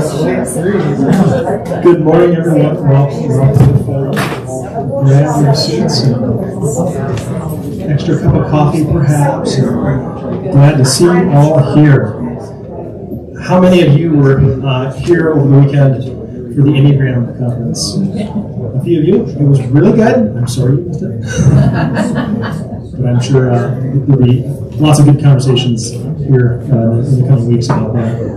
Good morning, everyone. Welcome to the forum. Grab your seats. Extra cup of coffee, perhaps. Glad to see you all here. How many of you were here over the weekend for the Enneagram conference? A few of you. It was really good. I'm sorry you missed it. But I'm sure there'll be lots of good conversations here in the coming weeks about that.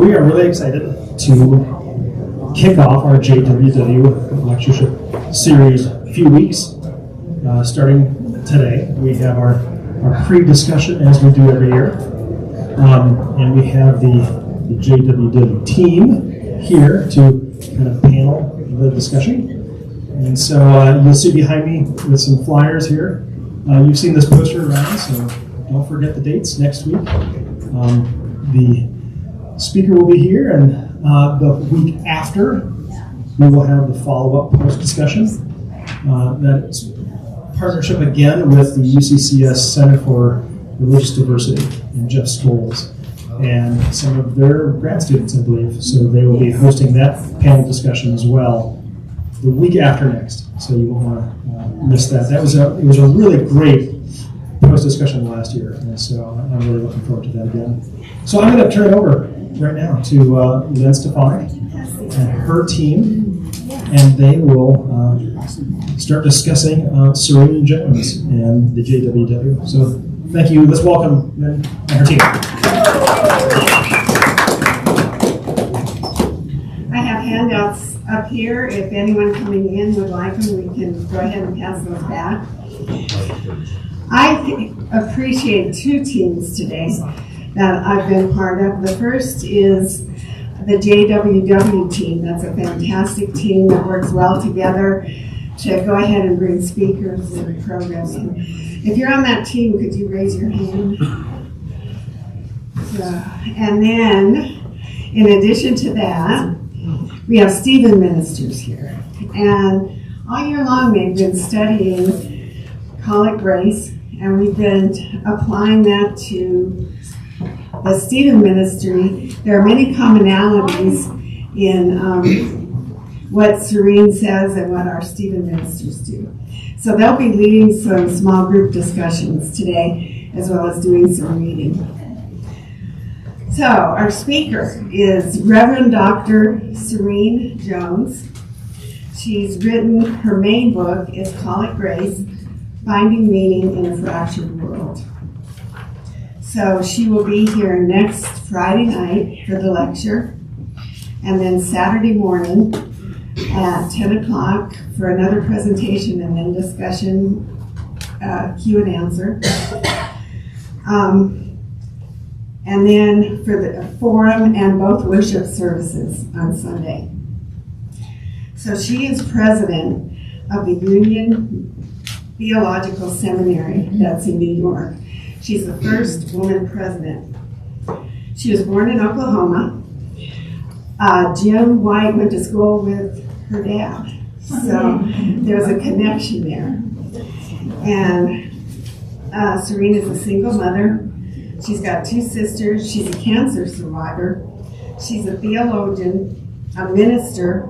We are really excited to kick off our JWW Lectureship series a few weeks. Starting today, we have our pre-discussion as we do every year. And we have the JWW team here to kind of panel the discussion. And so you'll see behind me with some flyers here. You've seen this poster around, so don't forget the dates next week. The speaker will be here, and the week after, we will have the follow-up post-discussion. That's partnership again with the UCCS Center for Religious Diversity and Jeff Scholes and some of their grad students, I believe. So they will be hosting that panel discussion as well the week after next. So you won't want to miss that. It was a really great post-discussion last year, and so I'm really looking forward to that again. So I'm going to turn it over right now to Lynn Stefani and her team, and they will start discussing Serene Jones and the JWW. So thank you. Let's welcome Lynn and her team. I have handouts up here. If anyone coming in would like them, we can go ahead and pass those back. I appreciate two teams today that I've been part of. The first is the JWW team. That's a fantastic team that works well together to go ahead and bring speakers and programs in. If you're on that team, could you raise your hand? And then, in addition to that, we have Stephen ministers here. And all year long, they've been studying Call It Grace, and we've been applying that to the Stephen ministry. There are many commonalities in what Serene says and what our Stephen ministers do. So they'll be leading some small group discussions today, as well as doing some reading. So our speaker is Reverend Dr. Serene Jones. She's written, her main book is Call It Grace, Finding Meaning in a Fractured World. So she will be here next Friday night for the lecture, and then Saturday morning at 10 o'clock for another presentation and then discussion, Q and answer. And then for the forum and both worship services on Sunday. So she is president of the Union Theological Seminary that's in New York. She's the first woman president. She was born in Oklahoma. Jim White went to school with her dad. So there's a connection there. And Serene is a single mother. She's got two sisters. She's a cancer survivor. She's a theologian, a minister,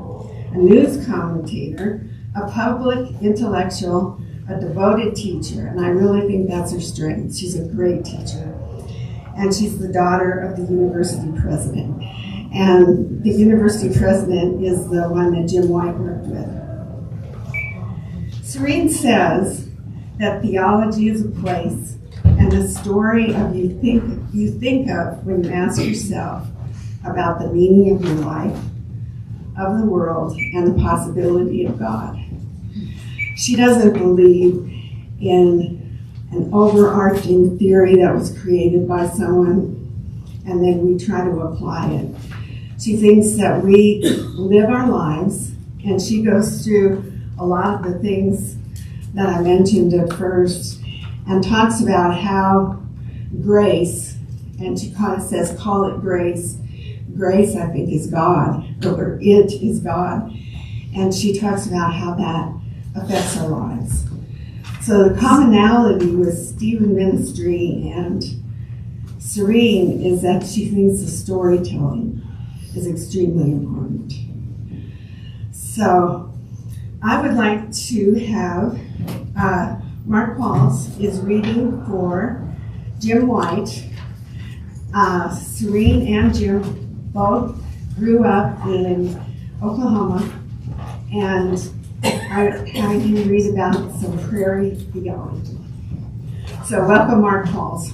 a news commentator, a public intellectual, a devoted teacher, and I really think that's her strength. She's a great teacher. And she's the daughter of the university president. And the university president is the one that Jim White worked with. Serene says that theology is a place and the story of you think of when you ask yourself about the meaning of your life, of the world, and the possibility of God. She doesn't believe in an overarching theory that was created by someone and then we try to apply it. She thinks that we live our lives, and she goes through a lot of the things that I mentioned at first and talks about how grace, and she kind of says, call it grace. Grace, I think, is God, or it is God. And she talks about how that affects our lives. So the commonality with Stephen ministry and Serene is that she thinks of storytelling. is extremely important. So I would like to have Mark Walls is reading for Jim White. Serene and Jim both grew up in Oklahoma, and I'm having him read about some prairie theology. So welcome, Mark Walls.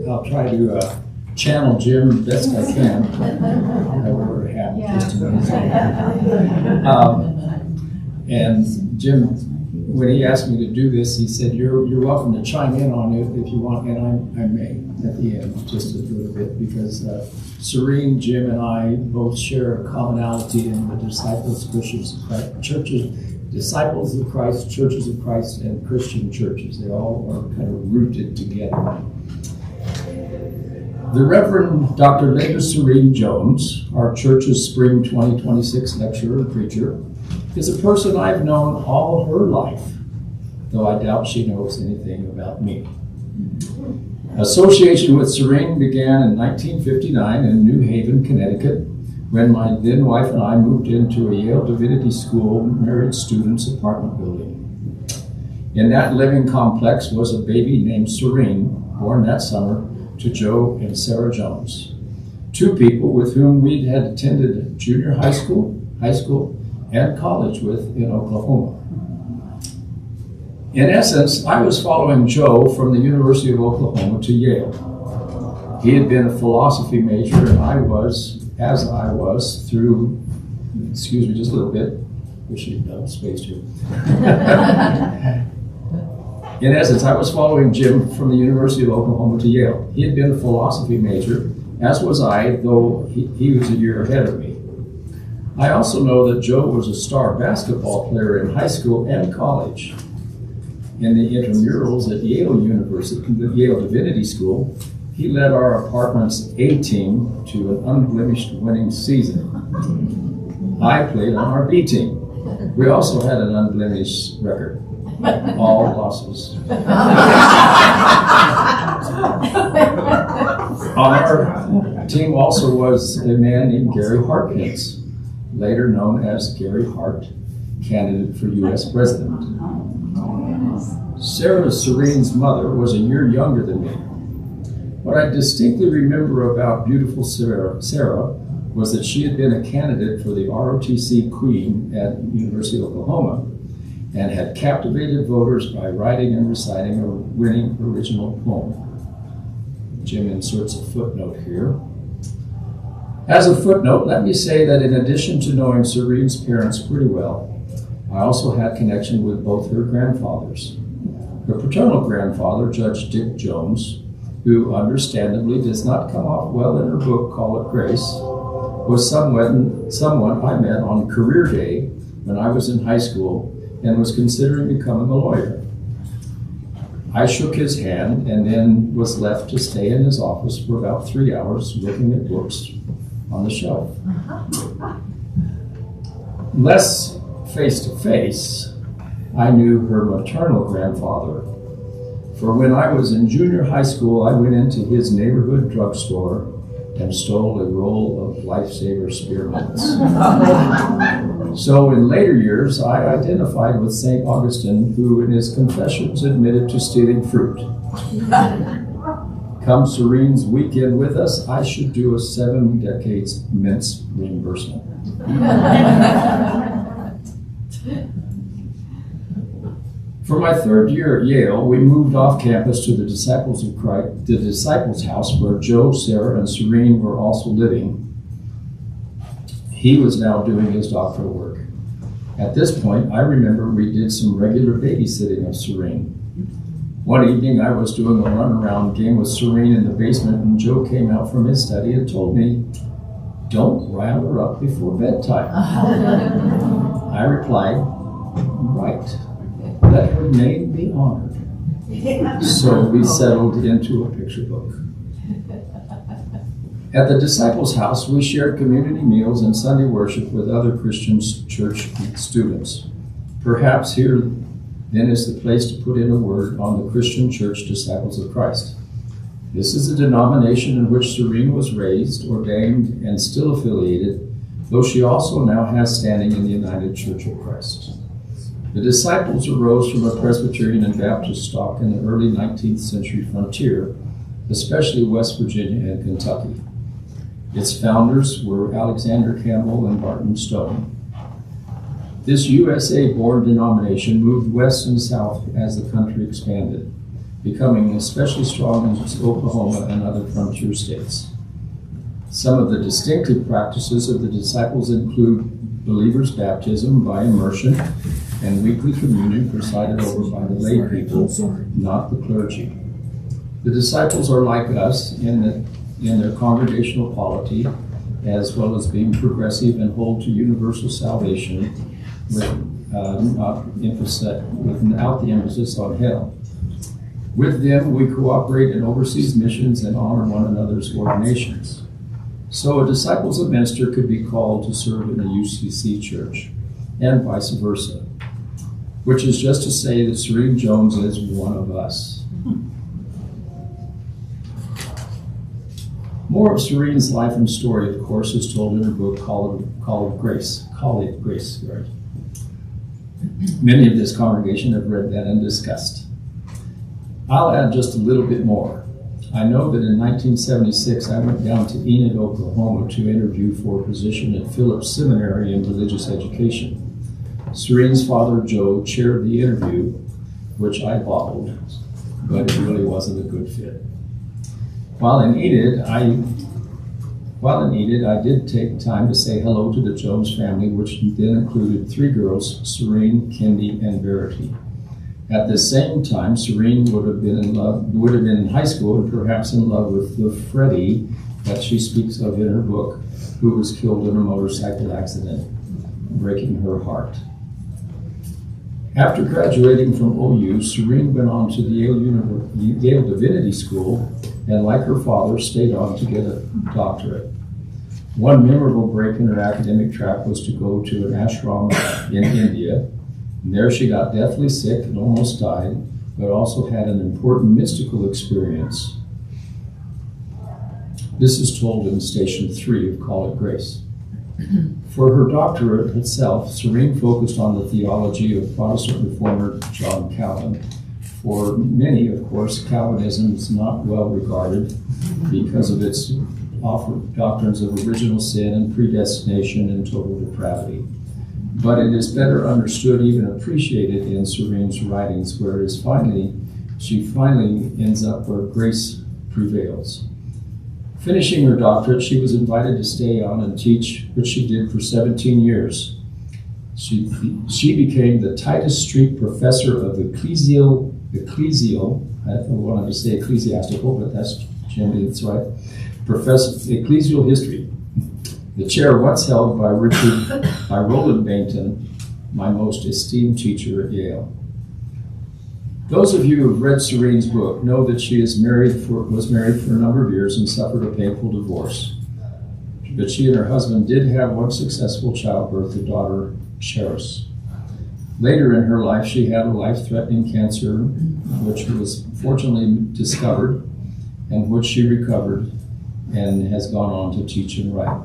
I'll try to channel Jim best I can. I wear a hat just a minute. And Jim, when he asked me to do this, he said, "You're welcome to chime in on it if you want," and I may at the end just a little bit, because Serene, Jim, and I both share a commonality in the disciples of Christ churches, disciples of Christ, churches of Christ, and Christian churches. They all are kind of rooted together. The Reverend Dr. Linda Serene Jones, our church's spring 2026 lecturer and preacher, is a person I've known all her life, though I doubt she knows anything about me. Association with Serene began in 1959 in New Haven, Connecticut, when my then wife and I moved into a Yale Divinity School married students apartment building. In that living complex was a baby named Serene, born that summer to Joe and Sarah Jones, two people with whom we had attended junior high school, and college with in Oklahoma. In essence, I was following Joe from the University of Oklahoma to Yale. He had been a philosophy major, and I was through, excuse me just a little bit, wish he'd done space here. In essence, I was following Jim from the University of Oklahoma to Yale. He had been a philosophy major, as was I, though he was a year ahead of me. I also know that Joe was a star basketball player in high school and college. In the intramurals at Yale University, the Yale Divinity School, he led our apartment's A team to an unblemished winning season. I played on our B team. We also had an unblemished record. All losses. On our team also was a man named Gary Harkins, later known as Gary Hart, candidate for U.S. President. Sarah Serene's mother was a year younger than me. What I distinctly remember about beautiful Sarah was that she had been a candidate for the ROTC Queen at University of Oklahoma and had captivated voters by writing and reciting a winning original poem. Jim inserts a footnote here. As a footnote, let me say that in addition to knowing Serene's parents pretty well, I also had connection with both her grandfathers. Her paternal grandfather, Judge Dick Jones, who understandably does not come off well in her book, Call It Grace, was someone I met on career day when I was in high school and was considering becoming a lawyer. I shook his hand and then was left to stay in his office for about 3 hours looking at books on the shelf. Less face-to-face, I knew her maternal grandfather. For when I was in junior high school, I went into his neighborhood drugstore and stole a roll of Lifesaver spearmints. So in later years, I identified with St. Augustine, who in his Confessions admitted to stealing fruit. Come Serene's weekend with us, I should do a 7 decades mints reimbursement. For my third year at Yale, we moved off campus to the Disciples of Christ, the Disciples House, where Joe, Sarah, and Serene were also living. He was now doing his doctoral work. At this point, I remember we did some regular babysitting of Serene. One evening, I was doing a runaround game with Serene in the basement, and Joe came out from his study and told me, "Don't rile her up before bedtime." I replied, "Right. Let her name be honored." So we settled into a picture book. At the Disciples House, we shared community meals and Sunday worship with other Christian church students. Perhaps here then is the place to put in a word on the Christian Church Disciples of Christ. This is a denomination in which Serene was raised, ordained, and still affiliated, though she also now has standing in the United Church of Christ. The Disciples arose from a Presbyterian and Baptist stock in the early 19th century frontier, especially West Virginia and Kentucky. Its founders were Alexander Campbell and Barton Stone. This USA-born denomination moved west and south as the country expanded, becoming especially strong in Oklahoma and other frontier states. Some of the distinctive practices of the disciples include believers' baptism by immersion and weekly communion presided over by the lay people, not the clergy. The disciples are like us in their congregational polity, as well as being progressive and hold to universal salvation without the emphasis on hell. With them, we cooperate in overseas missions and honor one another's ordinations. So a disciples of minister could be called to serve in a UCC church, and vice versa, which is just to say that Serene Jones is one of us. More of Serene's life and story, of course, is told in her book called Grace. Right? Many of this congregation have read that and discussed. I'll add just a little bit more. I know that in 1976, I went down to Enid, Oklahoma to interview for a position at Phillips Seminary in religious education. Serene's father, Joe, chaired the interview, which I bottled, but it really wasn't a good fit. While in Enid, I did take time to say hello to the Jones family, which then included 3 girls, Serene, Kendi, and Verity. At the same time, Serene would have been in high school and perhaps in love with the Freddie that she speaks of in her book, who was killed in a motorcycle accident, breaking her heart. After graduating from OU, Serene went on to the Yale Divinity School, and like her father, stayed on to get a doctorate. One memorable break in her academic track was to go to an ashram in India. And there she got deathly sick and almost died, but also had an important mystical experience. This is told in Station 3 of Call It Grace. For her doctorate itself, Serene focused on the theology of Protestant reformer John Calvin. For many, of course, Calvinism is not well regarded because of its doctrines of original sin and predestination and total depravity. But it is better understood, even appreciated in Serene's writings, where she finally ends up where grace prevails. Finishing her doctorate, she was invited to stay on and teach, which she did for 17 years. She became the Titus Street Professor of Ecclesial, I wanted to say ecclesiastical, but that's right, Professor Ecclesial History. The chair once held by Roland Bainton, my most esteemed teacher at Yale. Those of you who have read Serene's book know that she was married for a number of years and suffered a painful divorce. But she and her husband did have one successful childbirth, a daughter, Cheris. Later in her life, she had a life-threatening cancer, which was fortunately discovered, and which she recovered and has gone on to teach and write.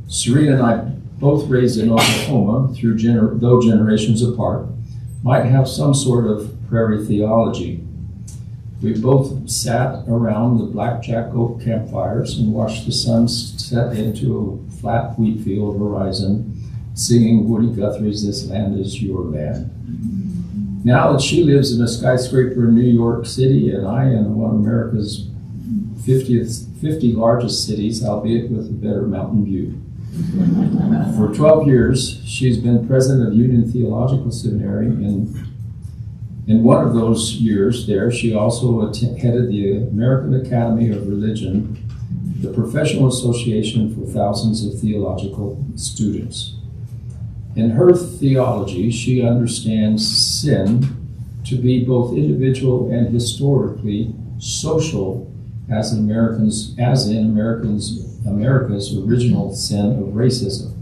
Serene and I, both raised in Oklahoma, though generations apart, might have some sort of prairie theology. We both sat around the blackjack oak campfires and watched the sun set into a flat wheat field horizon, singing Woody Guthrie's "This Land Is Your Land." Now that she lives in a skyscraper in New York City and I in one of America's 50 largest cities, albeit with a better mountain view. For 12 years, she's been president of Union Theological Seminary. In one of those years there, she also headed the American Academy of Religion, the professional association for thousands of theological students. In her theology, she understands sin to be both individual and historically social, as in America's original sin of racism.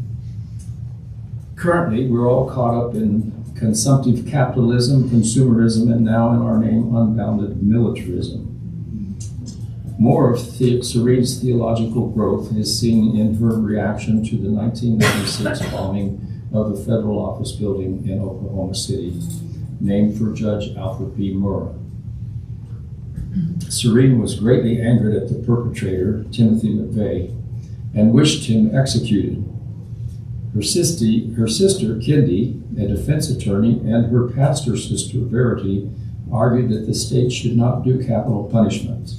Currently, we're all caught up in consumptive capitalism, consumerism, and now in our name, unbounded militarism. More of Serene's theological growth is seen in her reaction to the 1996 bombing of the federal office building in Oklahoma City, named for Judge Alfred B. Murrah. Serene was greatly angered at the perpetrator, Timothy McVeigh, and wished him executed. Her sister, Kendi, a defense attorney, and her pastor sister, Verity, argued that the state should not do capital punishment.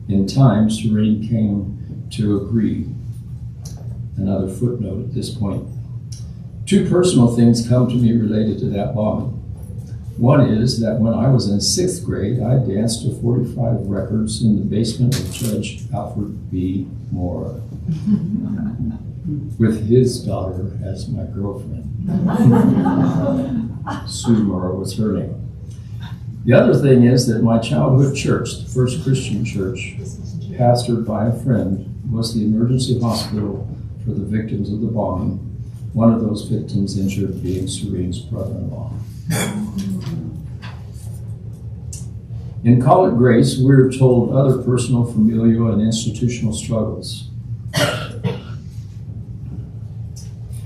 In time, Serene came to agree. Another footnote at this point. Two personal things come to me related to that bombing. One is that when I was in 6th grade, I danced to 45 records in the basement of Judge Alfred B. Murrah, with his daughter as my girlfriend. Sue Murrah was her name. The other thing is that my childhood church, the First Christian Church, pastored by a friend, was the emergency hospital for the victims of the bombing, one of those victims injured being Serene's brother-in-law. In Call It Grace, we're told other personal, familial, and institutional struggles.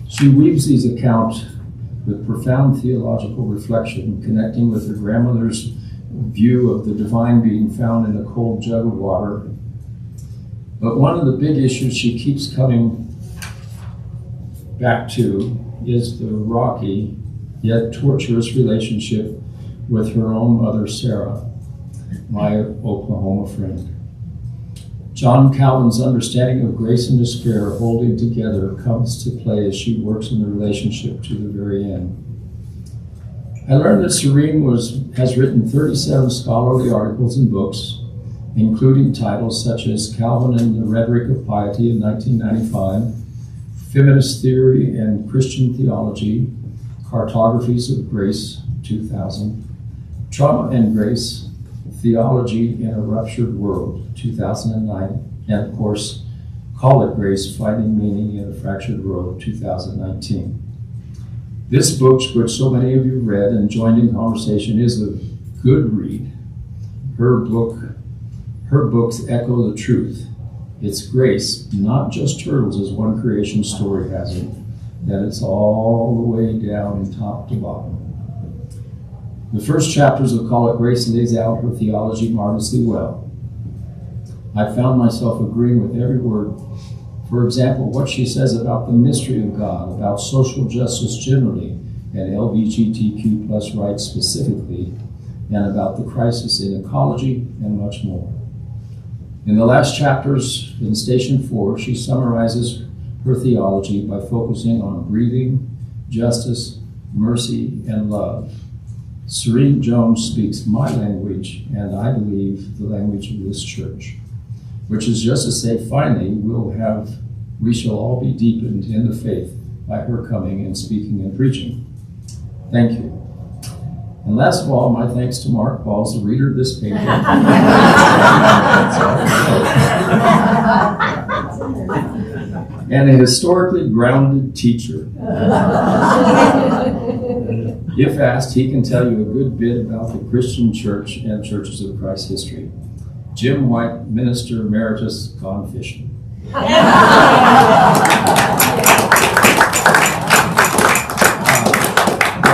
She weaves these accounts with profound theological reflection, connecting with her grandmother's view of the divine being found in a cold jug of water. But one of the big issues she keeps coming back to is the rocky yet torturous relationship with her own mother, Sarah, my Oklahoma friend. John Calvin's understanding of grace and despair holding together comes to play as she works in the relationship to the very end. I learned that Serene has written 37 scholarly articles and books, including titles such as Calvin and the Rhetoric of Piety in 1995, Feminist Theory and Christian Theology, Cartographies of Grace, 2000, Trauma and Grace, Theology in a Ruptured World, 2009, and of course, Call It Grace, Finding Meaning in a Fractured World, 2019. This book, which so many of you read and joined in conversation, is a good read. Her books echo the truth. It's grace, not just turtles, as one creation story has it, that it's all the way down and top to bottom. The first chapters of Call It Grace lays out her theology marvelously well. I found myself agreeing with every word. For example, what she says about the mystery of God, about social justice generally, and LGBTQ plus rights specifically, and about the crisis in ecology, and much more. In the last chapters, in Station 4, she summarizes her theology by focusing on breathing, justice, mercy, and love. Serene Jones speaks my language, and I believe the language of this church, which is just to say, finally, we shall all be deepened in the faith by her coming and speaking and preaching. Thank you. And last of all, my thanks to Mark Balls, the reader of this paper. And a historically grounded teacher. If asked, he can tell you a good bit about the Christian church and Churches of Christ history. Jim White, Minister Emeritus, gone fishing. I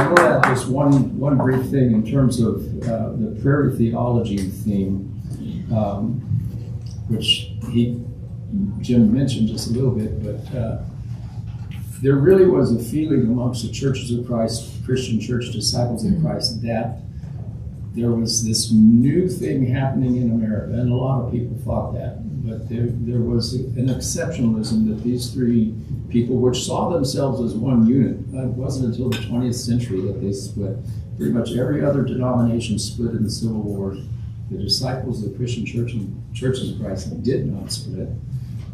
will add just one brief thing in terms of the prairie theology theme, which Jim mentioned just a little bit, but there really was a feeling amongst the Churches of Christ, Christian Church Disciples of Christ, that there was this new thing happening in America, and a lot of people thought that, but there was an exceptionalism that these three people, which saw themselves as one unit, it wasn't until the 20th century that they split. Pretty much every other denomination split in the Civil War. The disciples of the Christian Church and Churches of Christ did not split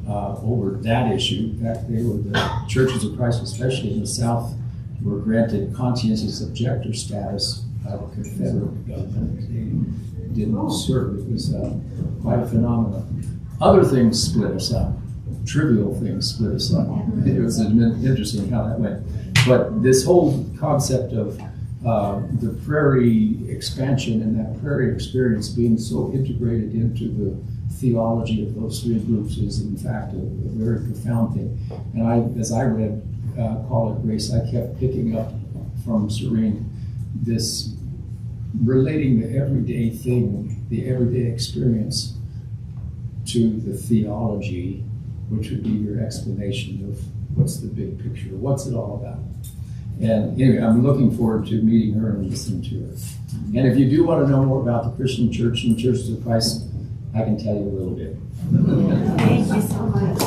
over that issue. In fact, they were the Churches of Christ, especially in the South, were granted conscientious objector status by the Confederate government. They didn't serve. It was quite a phenomenon. Other things split us up. Trivial things split us up. It was interesting how that went. But this whole concept of the prairie expansion and that prairie experience being so integrated into the theology of those three groups is, in fact, a very profound thing. And as I read Call It Grace, I kept picking up from Serene this relating the everyday thing, the everyday experience, to the theology, which would be your explanation of what's the big picture, what's it all about. And anyway, I'm looking forward to meeting her and listening to her. And if you do want to know more about the Christian church and Churches of Christ, I can tell you a little bit. Thank you so much.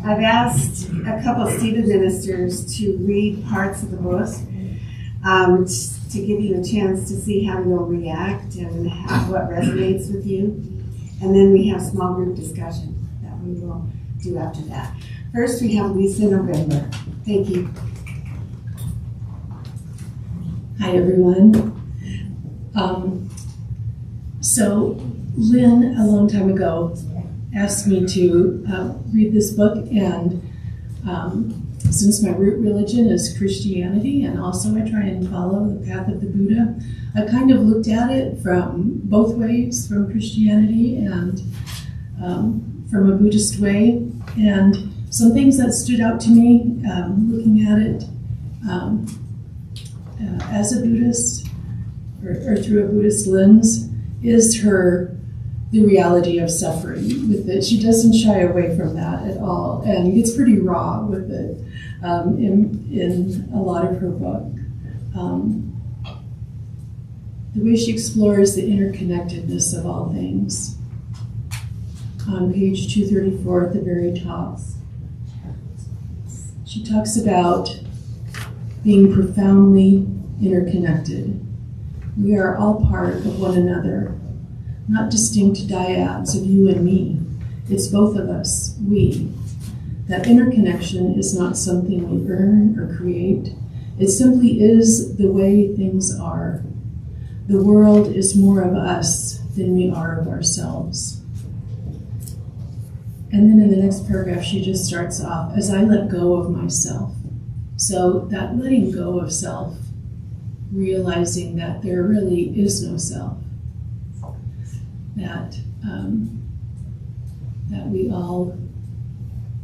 I've asked a couple of Stephen ministers to read parts of the book to give you a chance to see how you'll react and what resonates with you. And then we have small group discussion that we will do after that. First, we have Lisa November. Thank you. Hi, everyone. So Lynn, a long time ago, asked me to read this book, and since my root religion is Christianity, and also I try and follow the path of the Buddha, I kind of looked at it from both ways, from Christianity and from a Buddhist way, and some things that stood out to me looking at it as a Buddhist or through a Buddhist lens is the reality of suffering with it. She doesn't shy away from that at all, and gets pretty raw with it in a lot of her book. The way she explores the interconnectedness of all things. On page 234 at the very top, she talks about being profoundly interconnected. We are all part of one another, not distinct dyads of you and me. It's both of us, we. That interconnection is not something we earn or create. It simply is the way things are. The world is more of us than we are of ourselves. And then in the next paragraph, she just starts off, as I let go of myself. So that letting go of self, realizing that there really is no self, that we all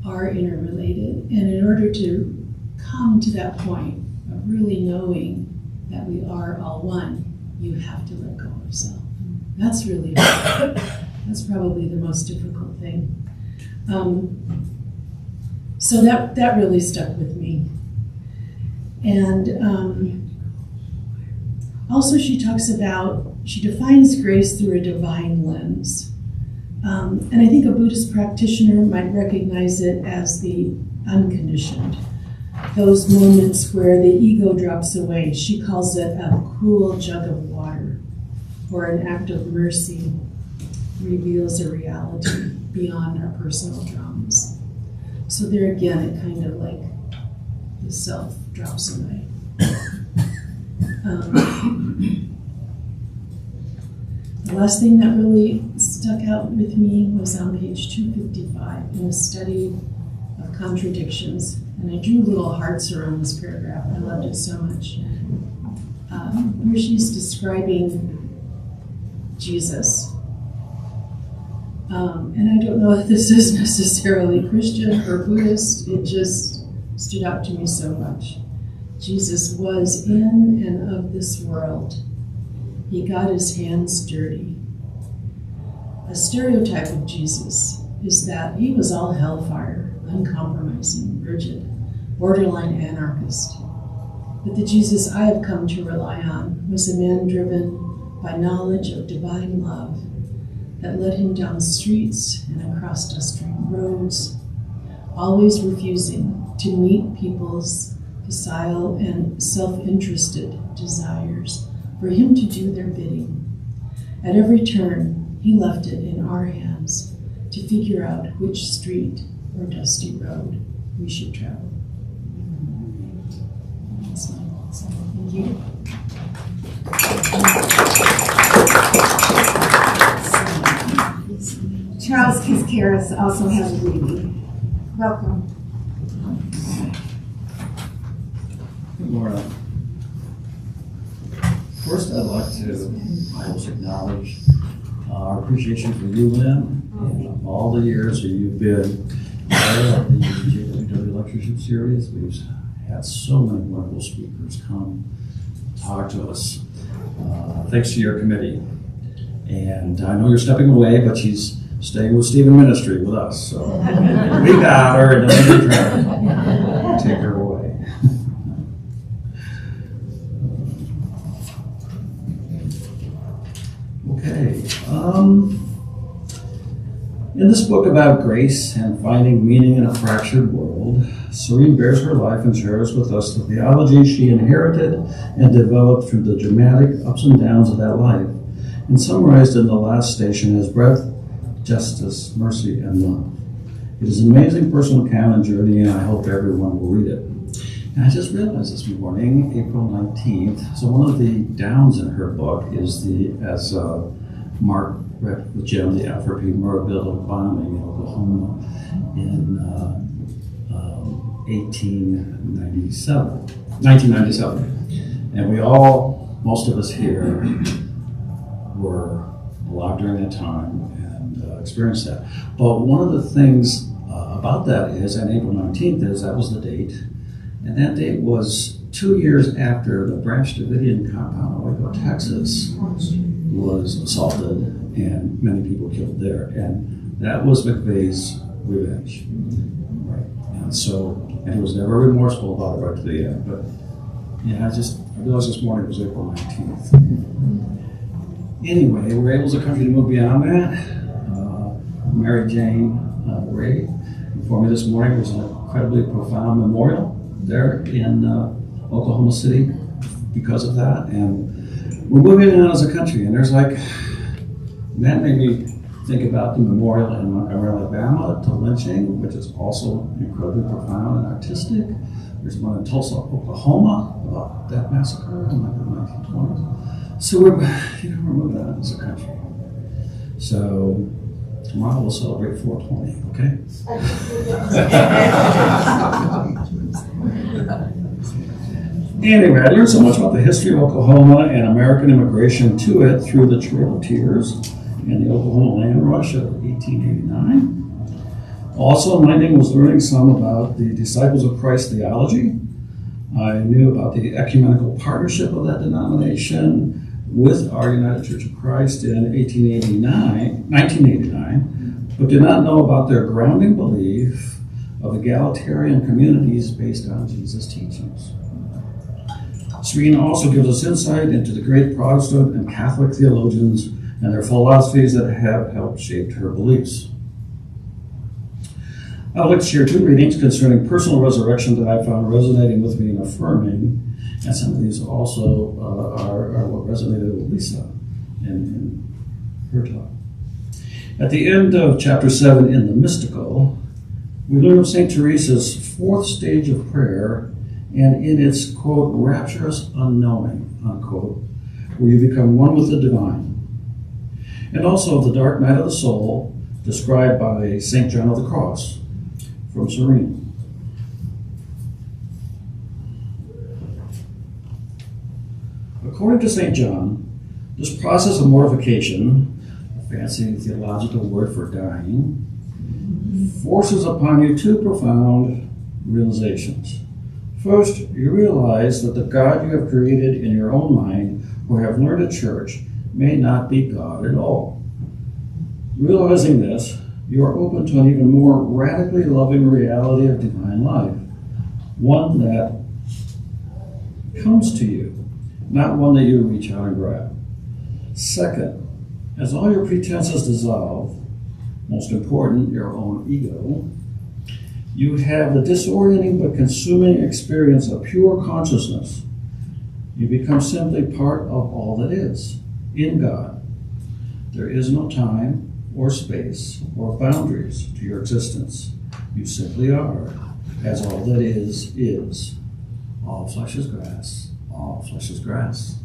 are interrelated. And in order to come to that point of really knowing that we are all one, you have to let go of self. That's really hard. That's probably the most difficult thing. So that really stuck with me. And also she defines grace through a divine lens. And I think a Buddhist practitioner might recognize it as the unconditioned. Those moments where the ego drops away. She calls it a cool jug of water, or an act of mercy reveals a reality beyond our personal dramas. So there again, it kind of like the self drops away. The last thing that really stuck out with me was on page 255 in the study of contradictions. And I drew little hearts around this paragraph. I loved it so much. Where she's describing Jesus. And I don't know if this is necessarily Christian or Buddhist. It just stood out to me so much. Jesus was in and of this world. He got his hands dirty. A stereotype of Jesus is that he was all hellfire, uncompromising, rigid, borderline anarchist. But the Jesus I have come to rely on was a man driven by knowledge of divine love that led him down streets and across dusty roads, always refusing to meet people's facile and self-interested desires for him to do their bidding. At every turn, he left it in our hands to figure out which street or dusty road we should travel. That's my thoughts. Thank you. Charles Kiskaris also has a reading. Welcome. First, I'd like to just acknowledge our appreciation for you, Lynn, and all the years that you've been there at the JWW Lectureship series. We've had so many wonderful speakers come talk to us. Thanks to your committee. And I know you're stepping away, but she's staying with Stephen Ministry with us. So we got her, and don't even try to take her away. Okay. In this book about grace and finding meaning in a fractured world, Serene bears her life and shares with us the theology she inherited and developed through the dramatic ups and downs of that life, and summarized in the last station as breadth, justice, mercy, and love. It is an amazing personal account and journey, and I hope everyone will read it. And I just realized this morning, April 19th, so one of the downs in her book is as Mark read with Jim, the Alfred P. Murrah building bombing in Oklahoma in 1997. And we all, most of us here, were alive during that time and experienced that. But one of the things about that is, and April 19th is, that was the date, and that date was 2 years after the Branch Davidian compound in Waco, Texas was assaulted and many people killed there. And that was McVeigh's revenge. Right. And he was never remorseful about it right to the end. But yeah, I realized this morning it was April 19th. Anyway, we're able as a country to move beyond that. Mary Jane Ray informed me this morning was an incredibly profound memorial there in Oklahoma City because of that. And we're moving on as a country, and there's that made me think about the memorial in Montgomery, Alabama to lynching, which is also incredibly profound and artistic. There's one in Tulsa, Oklahoma about that massacre in the 1920s. So we're moving on as a country. So tomorrow we'll celebrate 420, okay? Anyway, I learned so much about the history of Oklahoma and American immigration to it through the Trail of Tears and the Oklahoma Land Rush of 1889. Also, my thing was learning some about the Disciples of Christ theology. I knew about the ecumenical partnership of that denomination with our United Church of Christ in 1989, but did not know about their grounding belief of egalitarian communities based on Jesus' teachings. Serene also gives us insight into the great Protestant and Catholic theologians and their philosophies that have helped shape her beliefs. I would like to share 2 readings concerning personal resurrection that I found resonating with me and affirming, and some of these also are what resonated with Lisa in her talk. At the end of chapter 7 in the Mystical, we learn of St. Teresa's 4th stage of prayer, and in its, quote, rapturous unknowing, unquote, where you become one with the divine. And also of the dark night of the soul, described by St. John of the Cross, from Serene. According to St. John, this process of mortification, a fancy theological word for dying, forces upon you 2 profound realizations. First, you realize that the God you have created in your own mind or have learned at church may not be God at all. Realizing this, you are open to an even more radically loving reality of divine life, one that comes to you, not one that you reach out and grab. Second, as all your pretenses dissolve, most important, your own ego, you have the disorienting but consuming experience of pure consciousness. You become simply part of all that is, in God. There is no time or space or boundaries to your existence. You simply are, as all that is. All flesh is grass, all flesh is grass.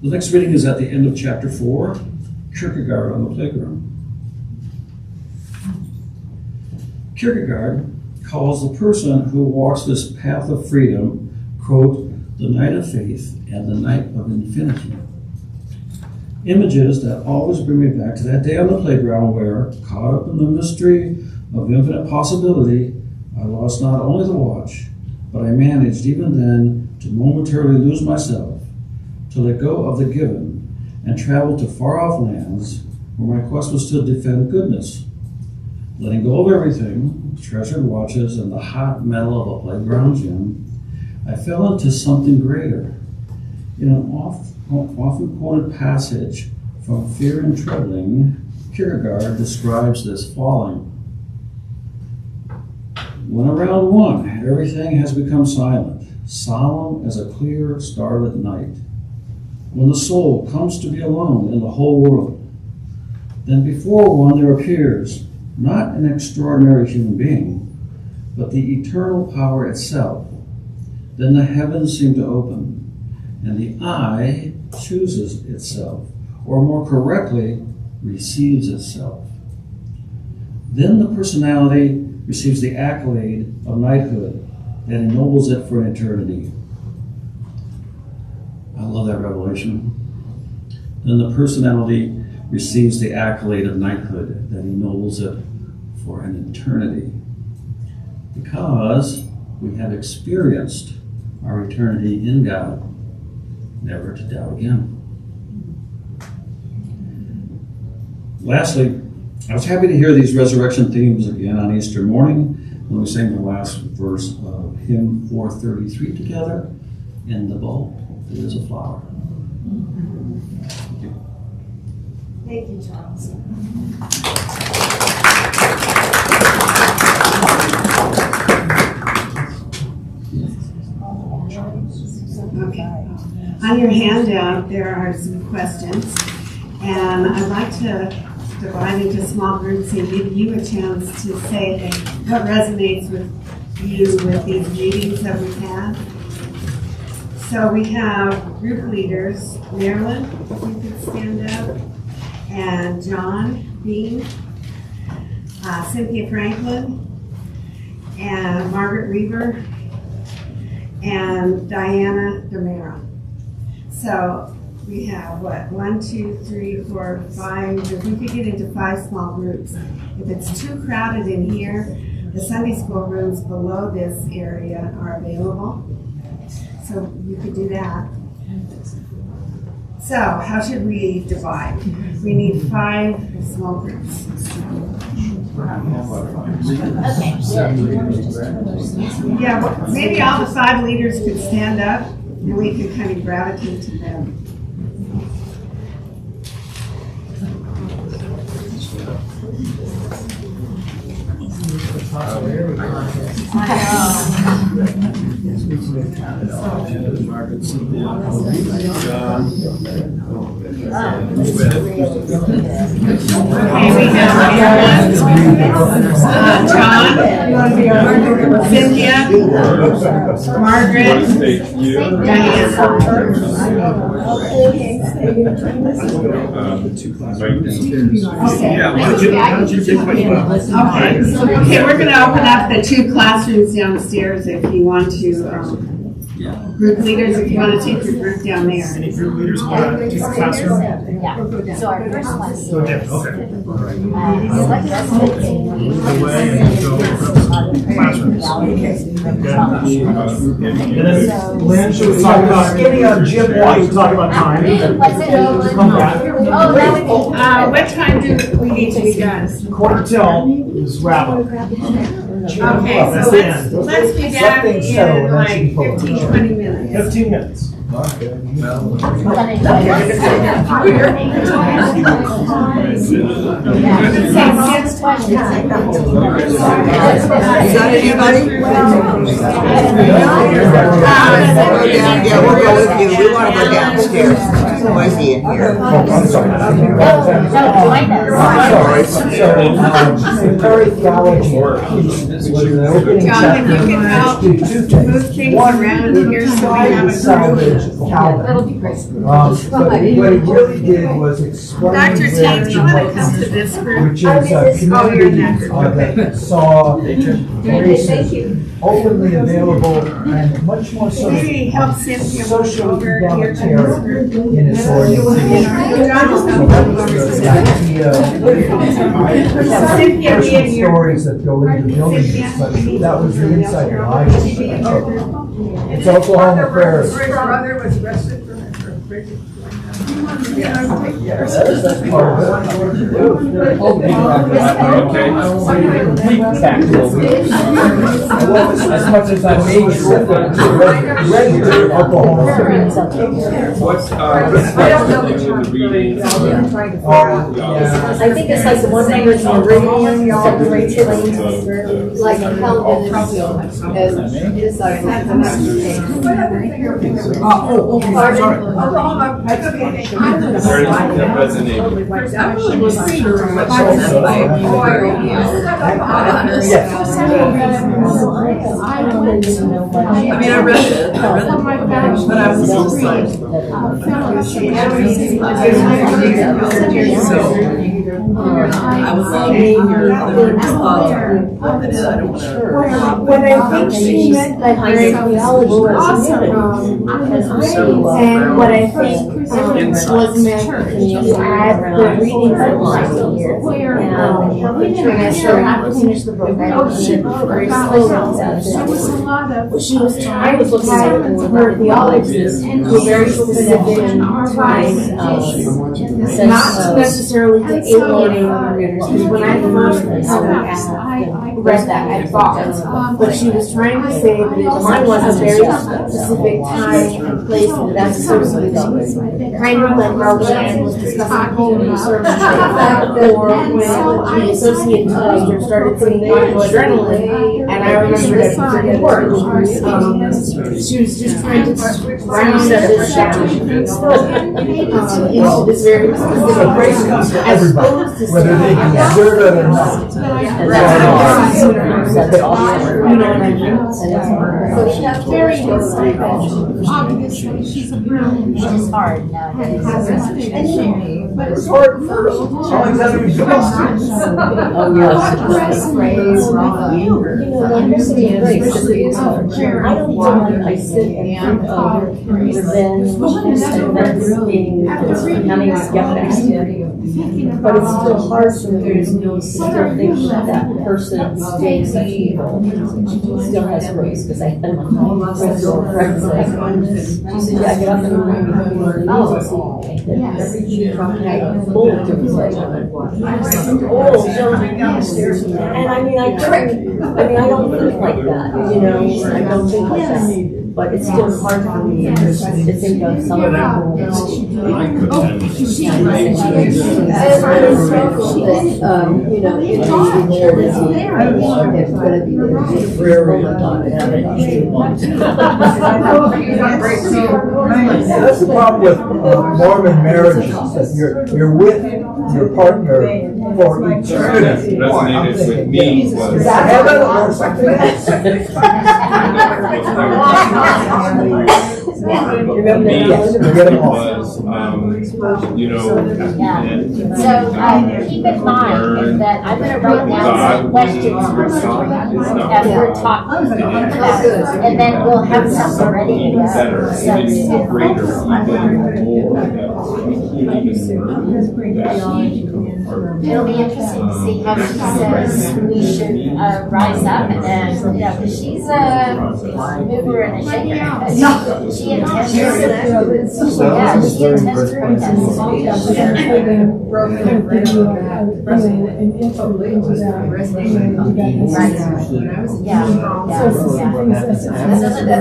The next reading is at the end of chapter 4, Kierkegaard on the Playground. Kierkegaard calls the person who walks this path of freedom, quote, the night of faith and the night of infinity. Images that always bring me back to that day on the playground where, caught up in the mystery of infinite possibility, I lost not only the watch, but I managed even then to momentarily lose myself, to let go of the given, and travel to far-off lands where my quest was to defend goodness. Letting go of everything, treasured watches and the hot metal of a playground gym, I fell into something greater. In an often quoted passage from Fear and Trembling, Kierkegaard describes this falling. When around one, everything has become silent, solemn as a clear starlit night. When the soul comes to be alone in the whole world, then before one there appears not an extraordinary human being, but the eternal power itself. Then the heavens seem to open, and the I chooses itself, or more correctly, receives itself. Then the personality receives the accolade of knighthood that ennobles it for an eternity. I love that revelation. Then the personality receives the accolade of knighthood that ennobles it for an eternity. Because we have experienced our eternity in God, never to doubt again. Lastly, I was happy to hear these resurrection themes again on Easter morning when we sang the last verse of hymn 433 together. In the bulb, there is a flower. Thank you. Thank you, Charles. Okay. On your handout, there are some questions, and I'd like to divide into small groups and give you a chance to say what resonates with you with these readings that we've had. So we have group leaders, Marilyn, if you could stand up, and John Bean, Cynthia Franklin, and Margaret Reaver, and Diana DeMera. So we have, 1, 2, 3, 4, 5, if we could get into 5 small groups. If it's too crowded in here, the Sunday school rooms below this area are available. So you could do that. So how should we divide? We need 5 small groups. Yeah, maybe all the 5 leaders could stand up and we could kind of gravitate to them. Margaret, Cynthia, John. Okay, we have John, Cynthia, Margaret, Diana. Okay, we're going to open up the 2 classrooms downstairs if you want to. Group leaders, if you want to take your group down there. Any group leaders want to take the classroom? Yeah. So our first one. Go different, okay. Away and go classrooms. And then, Lynn, should we talk about getting on Jim White, talk about time? Come back. What time do we need to be done? 1:45 is wrap up. Okay, so let's be back in like 15-20 minutes. 15 minutes. Is that anybody? Yeah, we'll go with you. We want to go downstairs. Why is he in here? I'm sorry. Carey Theology was an opening John, if you can help do two things. move things One, around he here so we tried have to a salvage Calvin. That'll be great. But what he really did was explain Dr. Team, do you want to come to this group? which is a Oh, you're in that community group. that saw grace openly available and much more Maybe help Cynthia walk socially over here to this egalitarian group. in its orientation. So that was the idea. Cynthia, be in Personal your. stories that go into building this, but that was the insight that I took. It's Oklahoma prayers. His brother was arrested for prison. That's part of As much as I made sure regular Oklahoma. What's the reading? Yeah. I think it's like the one thing with Meridian separates it, like Calvin and his Oklahoma, that's okay. Is there anything that resonated? I mean, I read it, but I was just like, I was like, your thoughts on it. I don't want to. What I think she meant by Carey Theology was and what I think was meant to add the readings of life here. And so after we finished the book, I was very slow about it. She was trying to look at her theology to very specific times not necessarily to alienate other readers, because when I first read that, I thought, but she was trying to say that it was a very specific time and place and that's associated with kind of like Roseanne was discussing holy sermon, or when the associate pastor started putting in adrenaline, and I remember that before, she was just trying to round this down into this very specific place, as opposed to whether they can observe it or not. you know what I mean? So she has very obviously she's a which is hard nowadays. But it's hard for Alexander You know, the diversity of grace is hard. I don't feel like I sit and think of revenge and being having skeptics. But it's still hard for me to still think that that person doing such evil still has grace, because I had my friends like, she said, yeah, I get up in the morning before the hours. And I mean, I don't think like that, you know, I don't think like that. But it's still hard for me to think of some of the you know, in the That's the problem with Mormon marriages, that you're with your partner for eternity. Resonated with me was Is that heaven or something else? you know, So keep in mind that I'm going to write down some questions for Serene as we're talking about it, and then we'll have something ready to go. better, even greater, even more. It'll be interesting to see how she says we should rise up, and you know, because she's a mover and a shaker. She intends to,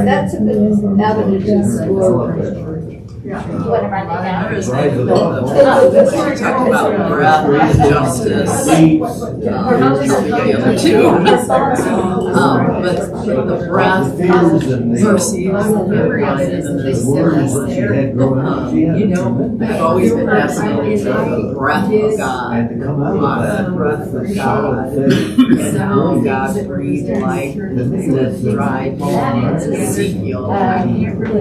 That's a good avenue to explore. want to write that down? Talk about breath, justice, the other two. But the breath, mercy, I've always been fascinated with the breath of God. The breath of God. And how God breathed life that dried bones in Ezekiel.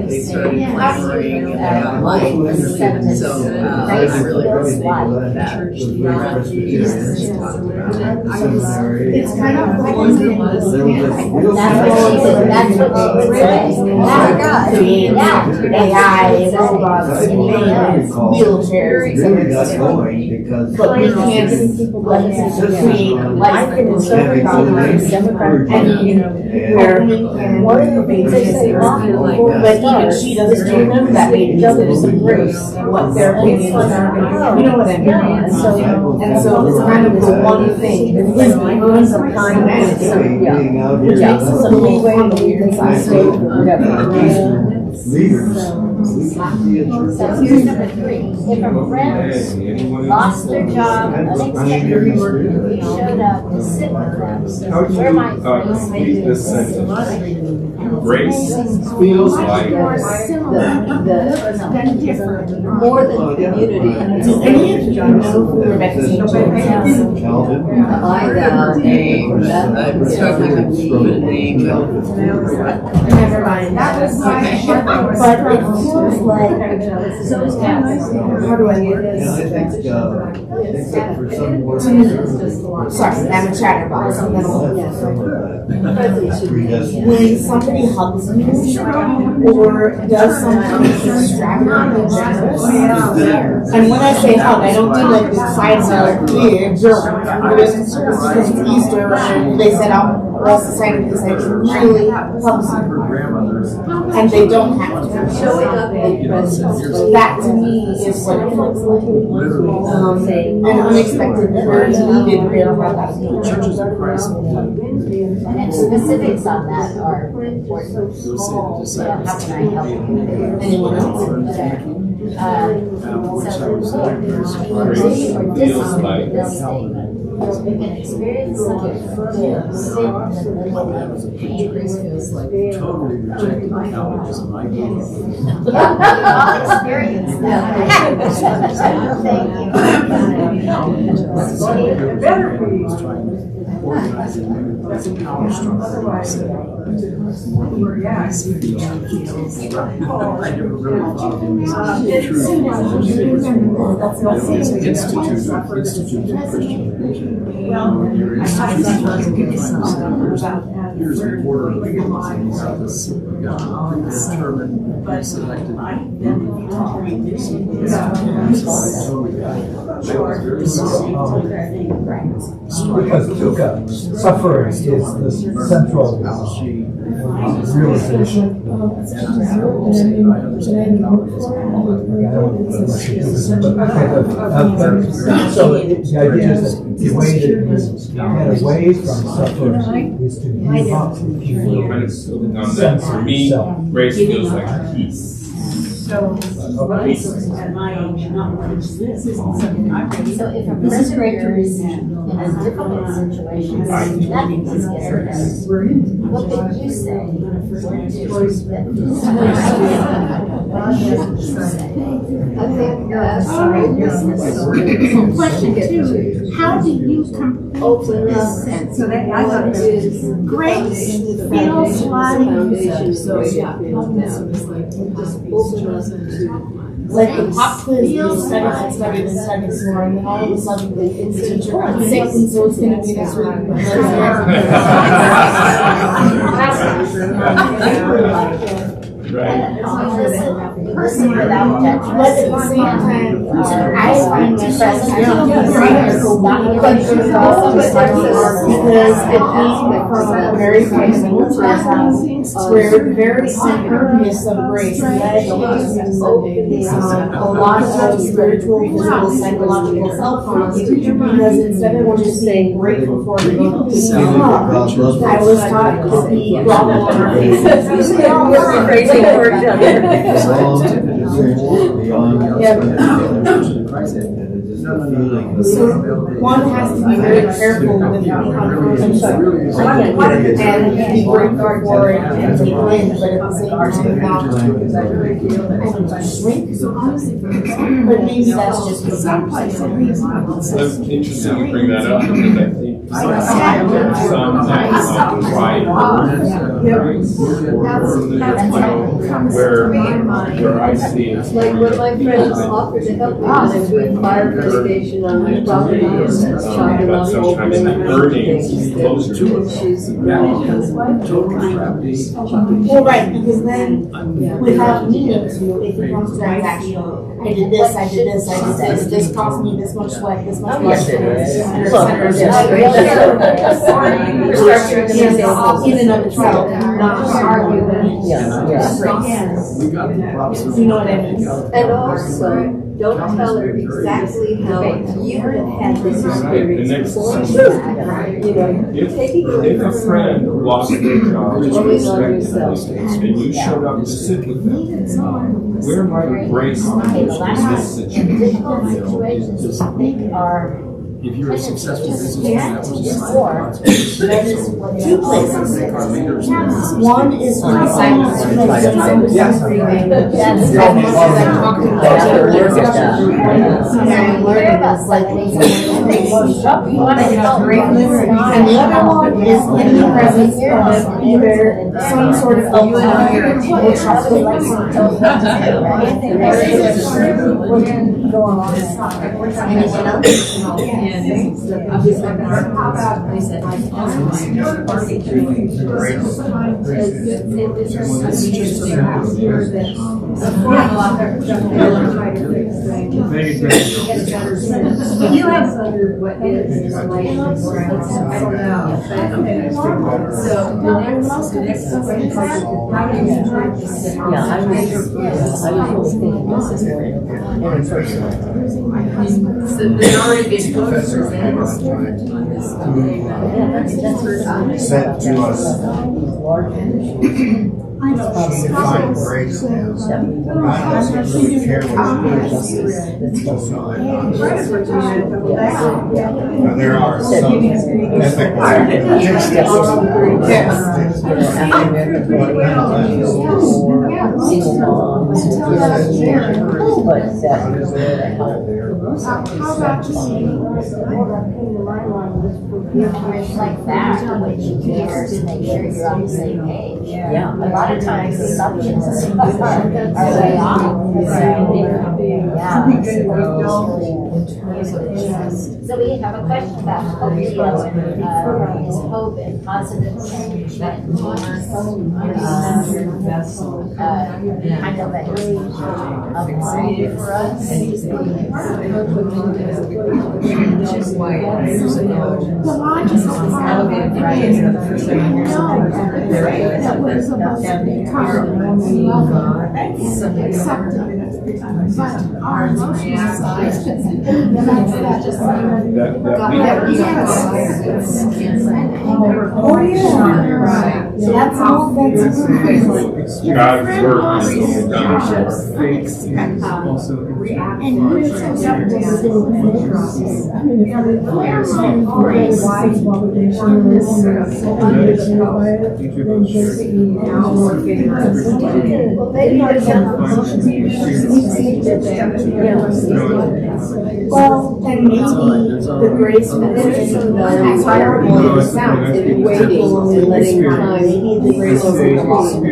They started clamoring and they got life. So I really resonated with that. It's kind of like AI, robots, wheelchairs, but we can't create life in the server dollars and where one of the things they say, but even she doesn't remember that baby doesn't embrace what their opinions are. You know what I mean? And so it's kind of the one thing. It's like earns a kind of which makes us a leeway on the weird side. So here's number 3. If a friend lost their job unexpectedly, showed up to sit with them, where might complete this sentence? Grace feels like more than community. Does any of you know who Rebecca St. Jones is? I I'm struggling with the name. Never mind. But it feels like, how do I word this? Sorry, I'm a chatterbox. When somebody hugs me or does something extravagant and generous, and when I say hug, I don't do like this side like, yeah, jerk. It's Easter, and they said, or else the sign of this, I really hugs me. And they don't have to. That to me is what it looks like. An unexpected or needed prayer brought out of the churches of Christ. And specifics on that are important. How can I help you? Anyone else? feels like You can experience something further sin than Grace feels like totally rejecting Calvinism. I get it. I'll experience that. Thank you. Better be. Organizing that's a power struggle. Yeah. I never really thought of him as a true institute of Christian religion. Your institution here's a quarter of the people and he's got this determined, selected Because suffering is the central realization. So the idea is that the way that you get away from suffering is to give up the sense for of me, self. grace feels like peace. So, at my age, not what is this? This isn't something I've read. So if a presbyter is in a difficult situation, that means he's getting better. What would you say? Question 2, how do you complete this sense? So that, I thought it was Grace feels like the pop quiz you studied this morning, and all of a sudden the teacher got sick, and so it's going to be this week. Person without judgment. But at the same time, I find myself because it came from a very famous where very impervious of grace led to a lot of spiritual, physical, psychological self-harm, because instead of just saying grateful for the people who come, I was taught to be grovel on our faces. So one has to be very careful with and be grateful for it and take it in, but at the same time not shrink. But maybe that's just the some place. That's interesting you bring that up because I think there's some that right where I see it. Like when my friends offered to help me when I'm doing fire investigation on my property and chopping But off sometimes the earnings closer to it. she's Well, right, because then without meetings, it becomes transactional. I did this, I did this, I did this, this cost me this much sweat, this much Yes, it is. In and of itself, not argue that. You know what I mean? and also don't tell her exactly how you have had this experience before. You know, taking If a friend lost their job and you showed up to sit with them, where might grace in this situation? If you're a successful businessman, that was Two places. One is my silence. And the other one is in the presence of either some sort of or trusted you have what is like I don't know. So the next how do you try this? Yeah, I was thinking this is more interpersonal. So there's already been posters on this. Sent to us. She defined grace as God doesn't really care what you do. Now, there are some ethical Like that, which you care to make sure you're on the same page. Yeah, a lot of times assumptions are way off. So we have a question about hope. Is hope and positive change that kind of a for us? Our emotions that's all that's God's word is done. and we're so well, and maybe the grace mentioned as horrible as it sounds, if you're waiting and letting time, maybe the grace over the law and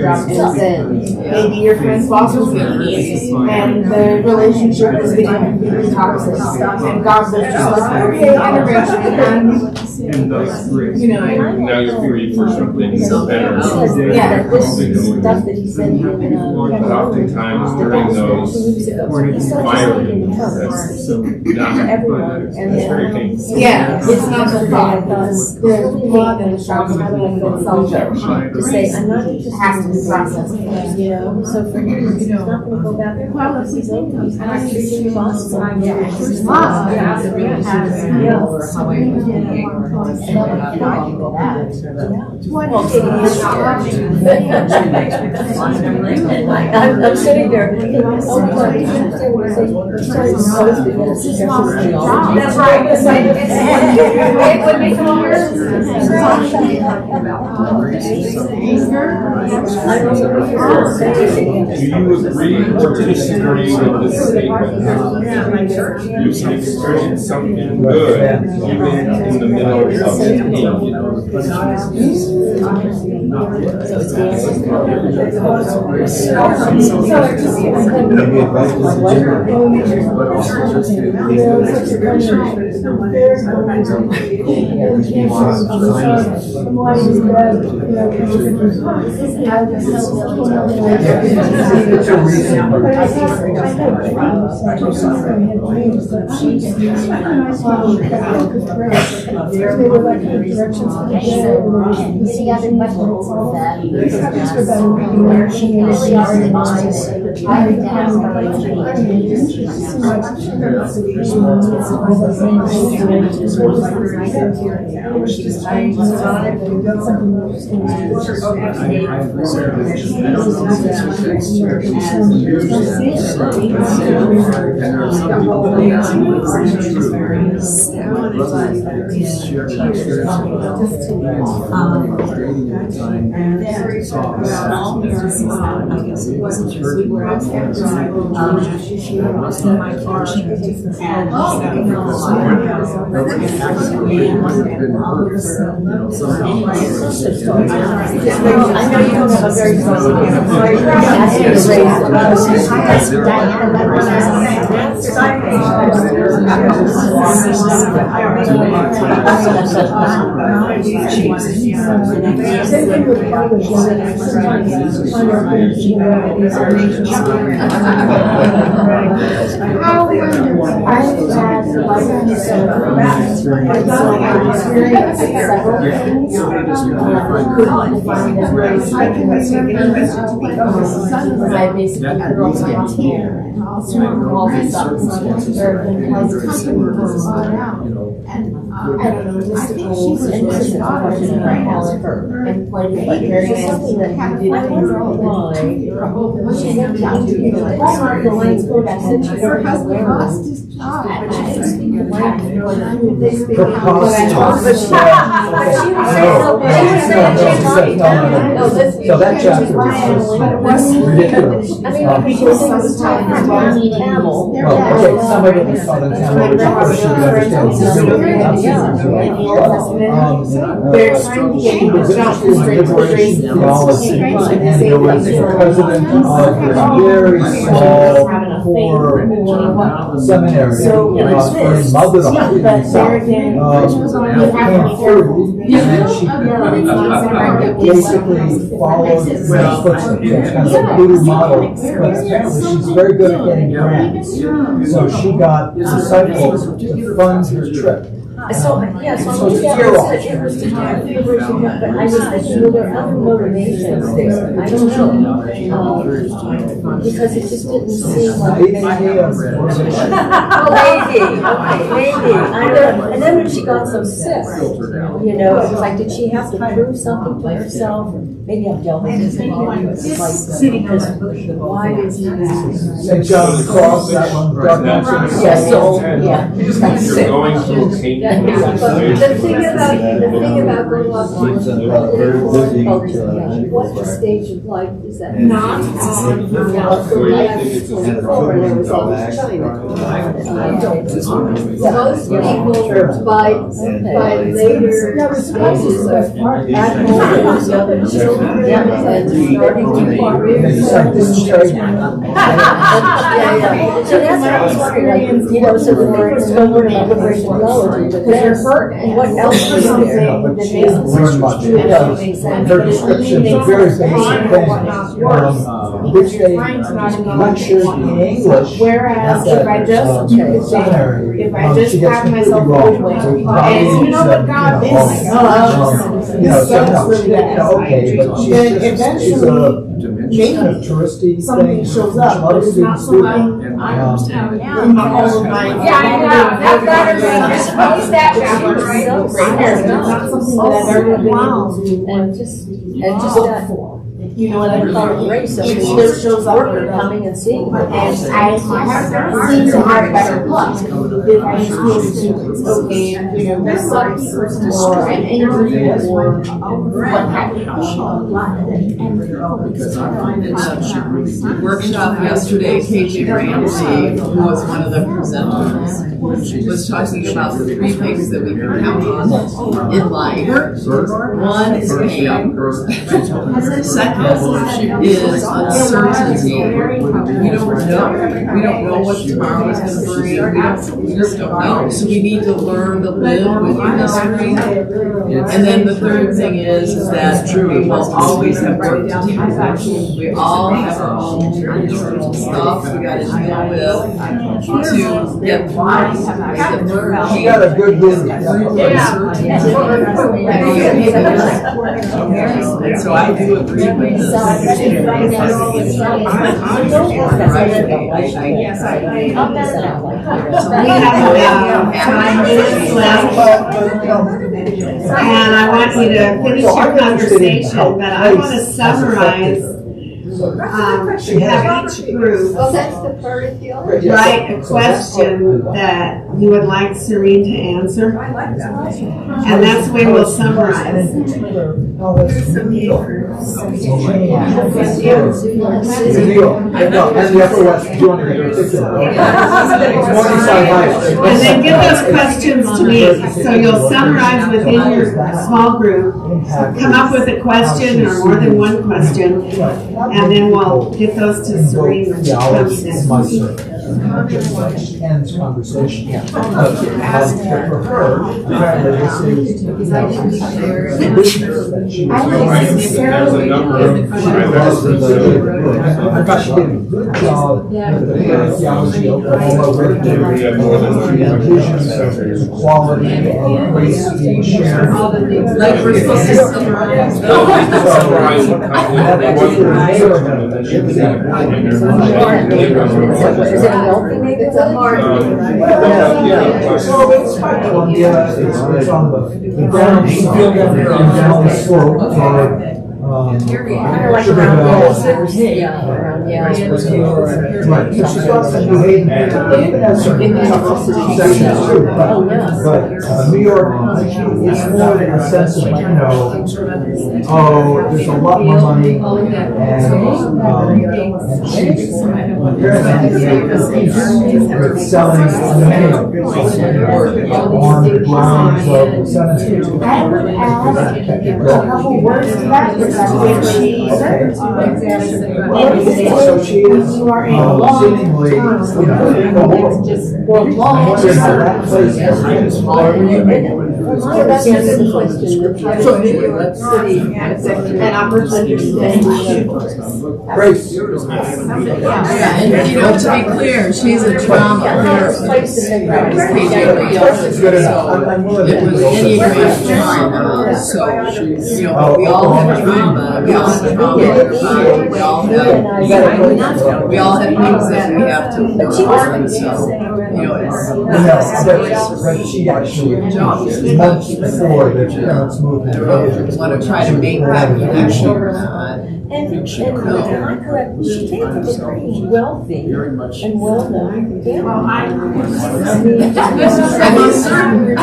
then maybe your friend's boss was mean and the relationship was getting completely toxic and God was just like, okay, integration And thus grace. you know, Now you're feeling for something better. yeah, Stuff that he said. But oftentimes during those fiery, that's very painful. yeah, it's not the thought, there's pain and the shock To say, I'm not interested has to in be this, processed. you know, so for him, he's not gonna go back there. Well, if he's income, I'm treating him possible. I'm sitting there thinking, oh, That's right. It would be Do you agree or disagree with this statement? You can experience something good even in the middle of I know you don't have a very strong I basically grew up in all these I don't know, mysticals and mystical portion of all of her, and quite vicarious, something that you didn't apply. The lines go back to her husband lost his job. So that chapter was ridiculous. I mean, because it was talking about camel. Well, okay, somebody that saw the camel, which of course she would understand. They're trying to get It was interesting liberation theology, and there was the president of a very small, poor seminary in Maldonado, came through, and then she basically followed the footsteps. It's kind of a voodoo model, but apparently she's very good at getting grants. So she got disciples to fund her trip. So it was to do liberation, but I was thinking, there are other motivations there. I don't know. Because it just didn't seem like. Maybe. And then when she got so sick, you know, it was like, did she have to prove something to herself? Maybe I've dealt with this before. Why is it? St. John of the Cross, that one. You're going through a painful The thing about going off what stage of life is that? Not on most people by later stages are at home, children, and starting to careers. So that's what I was wondering, you know, so the thing was going about liberation theology, because you're hurt, and what else is there? But she didn't learn much. Her descriptions are very basic things, which they lectured in English. Whereas if I just seminary, if I just have myself wrong, and you know what God is, okay, but she's a touristy something shows up, but it's not something in all of my. Yeah, I know. That's better than just post that chapter right It's not something that I've ever been able to and just look for. you know, and I thought Grace, I mean, he still shows up and coming and seeing her. And I seem to have better luck if I choose to, okay, you know, this sucks, or I'm angry, or what happened. Workshop yesterday, KJ Ramsey, who was one of the presenters, was talking about the three things that we can count on in life. One is pain. Second is uncertainty. We don't know what tomorrow is going to bring. We just don't know. So we need to learn to live with mystery. And then the third thing is that we will always have work to do. We all have our own stuff we got to deal with to get through. You got a good business. And so I do agree with this. So we have about 5 minutes left, and I want you to finish your conversation, but I want to summarize. Have each group write a question that you would like Serene to answer, and that's the way we'll summarize. And then give those questions to me, so you'll summarize within your small group, come up with a question or more than one question, and then we'll get those to Serene when she comes next. Ends conversation. For her, apparently this is, the business that she was I thought she did a good job with the theology of Oklahoma, where she envisions quality and grace being shared. Like we're supposed to summarize. It's a hard thing, It's on the down slope. Like around Right, so she's got some New Haven, even has some sections too, but New York, it's more in a sense of, you know, oh, there's a lot more money, and she's selling on the grounds of the cemetery. a couple words to that, So she is you are in a long seemingly, you know, just for a long that place that's the question. And I'm understanding. Grace. Yeah, and you know, to be clear, she's a trauma nurse. Good enough. I'm willing It was to Enneagram trauma, so, you know, we all have trauma, we all have trauma in our body, we all have things that we have to work on, so, you know, it's. She actually, months before the parents moved. I don't know if you want to try to make that connection or not. And am I correct? She came from a pretty wealthy and well-known family. I'm uncertain.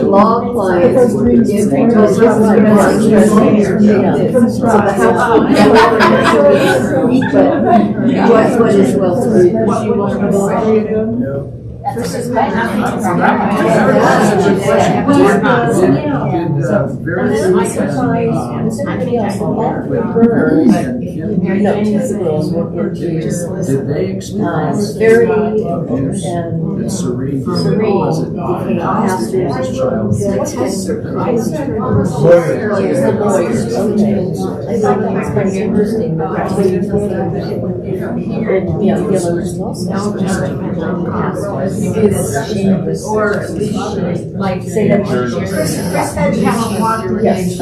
Law clients. What is well Did they experience Very that Serene became pastors as child? I thought that was pretty interesting. Or like say that. Yes.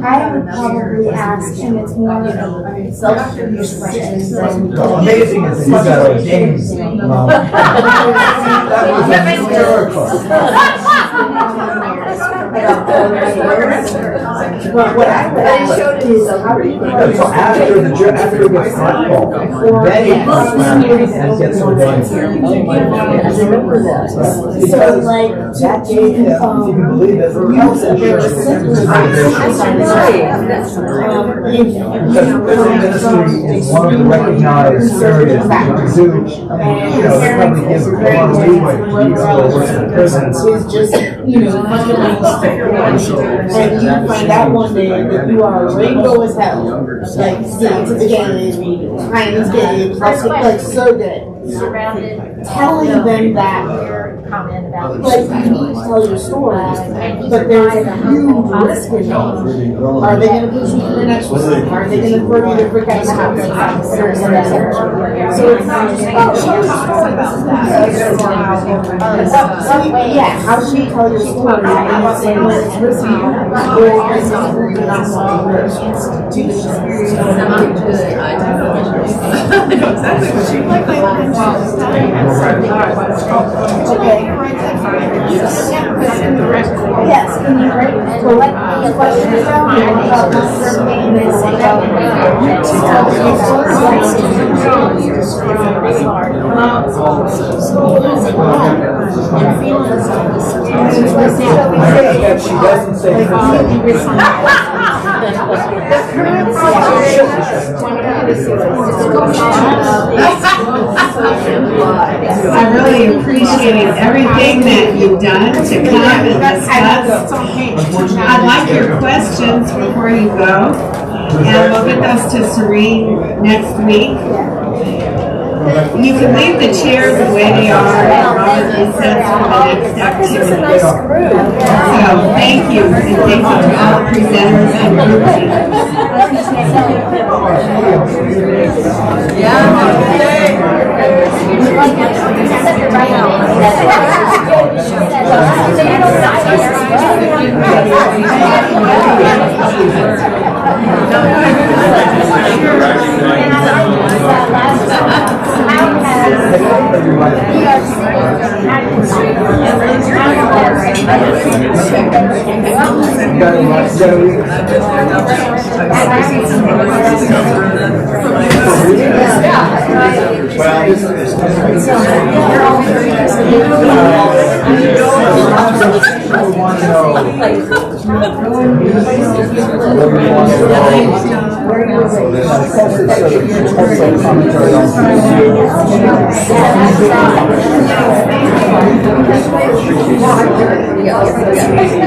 I would probably ask, and it's more self-expression than. Amazing is that you got a game. That was hysterical. But what I would ask is, how do you? So after it gets hardball, then it comes and gets revenge. So like that day, If you can believe it, because ministry is one of the recognized areas that you can do. They probably give a lot of leeway to people who are working in prisons. is just, and you find out one day that you are rainbow as hell, like gay, trans gay, like so good. Telling them that. Like you need to tell your story, but there's a huge risk in it. Are they going to push you to the next one? Are they going to throw you the frick out of the house? So it's not just about share your story about that. Yeah, how should you tell your story? And when it's risky, or it's not Okay. Yes. Yes. Can you write? So what the question is She doesn't say I really appreciate everything that you've done to come and discuss. I'd like your questions before you go, and we'll get those to Serene next week. You can leave the chairs the way they are and probably set for the next activity. So thank you, and thank you to all the presenters and group leaders.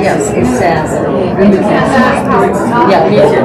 Yes, exactly. Yeah, me too.